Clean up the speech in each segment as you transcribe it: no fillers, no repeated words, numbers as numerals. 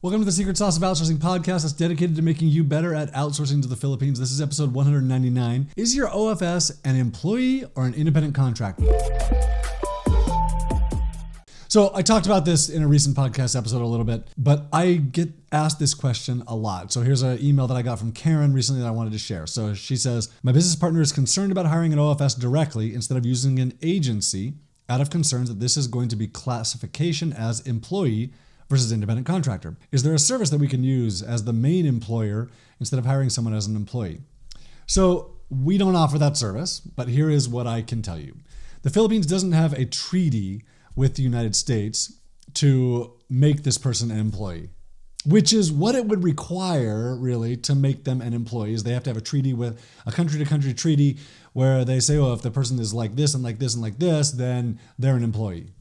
Welcome to the Secret Sauce of Outsourcing podcast that's dedicated to making you better at outsourcing to the Philippines. This is episode 199. Is your OFS an employee or an independent contractor? So I talked about this in a recent podcast episode a little bit, but I get asked this question a lot. So here's an email that I got from Karen recently that I wanted to share. So she says, my business partner is concerned about hiring an OFS directly instead of using an agency out of concerns that this is going to be classification as employee versus independent contractor. Is there a service that we can use as the main employer instead of hiring someone as an employee? So we don't offer that service, but here is what I can tell you. The Philippines doesn't have a treaty with the United States to make this person an employee, which is what it would require really to make them an employee. Is they have to have a treaty with a country-to-country treaty where they say, well, if the person is like this and like this and like this, then they're an employee.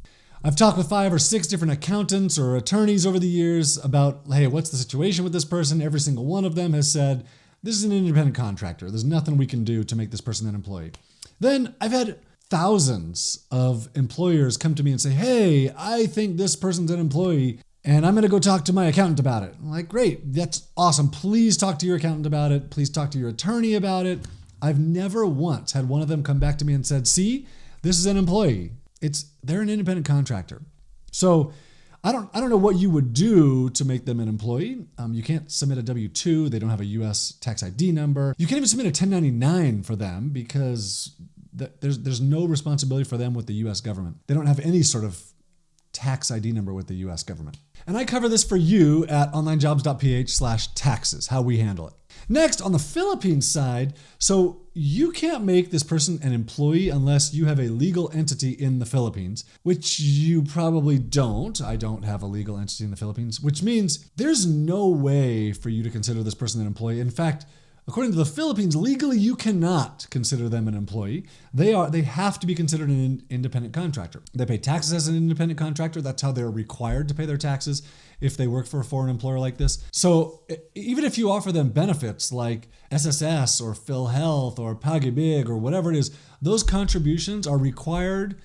I've talked with 5 or 6 different accountants or attorneys over the years about, hey, what's the situation with this person? Every single one of them has said, this is an independent contractor. There's nothing we can do to make this person an employee. Then I've had thousands of employers come to me and say, hey, I think this person's an employee and I'm going to go talk to my accountant about it. I'm like, great, that's awesome. Please talk to your accountant about it. Please talk to your attorney about it. I've never once had one of them come back to me and said, see, this is an employee. They're an independent contractor. So I don't know what you would do to make them an employee. You can't submit a W-2. They don't have a U.S. tax ID number. You can't even submit a 1099 for them because there's no responsibility for them with the U.S. government. They don't have any sort of tax ID number with the U.S. government. And I cover this for you at Onlinejobs.ph/taxes, how we handle it. Next, on the Philippines side, so you can't make this person an employee unless you have a legal entity in the Philippines, which you probably don't. I don't have a legal entity in the Philippines, which means there's no way for you to consider this person an employee. In fact, according to the Philippines, legally, you cannot consider them an employee. They have to be considered an independent contractor. They pay taxes as an independent contractor. That's how they're required to pay their taxes if they work for a foreign employer like this. So even if you offer them benefits like SSS or PhilHealth or Pag-ibig or whatever it is, those contributions are required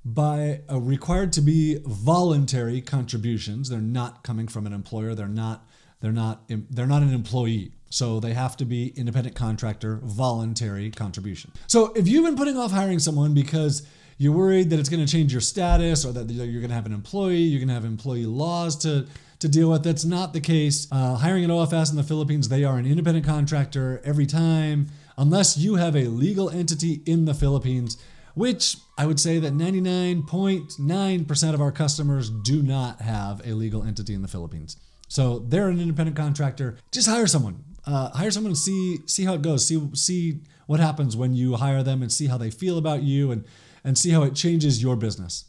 to be voluntary contributions. They're not coming from an employer. They're not an employee. So they have to be independent contractor, voluntary contribution. So if you've been putting off hiring someone because you're worried that it's going to change your status or that you're going to have an employee, you're going to have employee laws to deal with, that's not the case. Hiring an OFS in the Philippines, they are an independent contractor every time, unless you have a legal entity in the Philippines, which I would say that 99.9% of our customers do not have a legal entity in the Philippines. So they're an independent contractor. Just hire someone. Hire someone and see how it goes. See what happens when you hire them and see how they feel about you and see how it changes your business.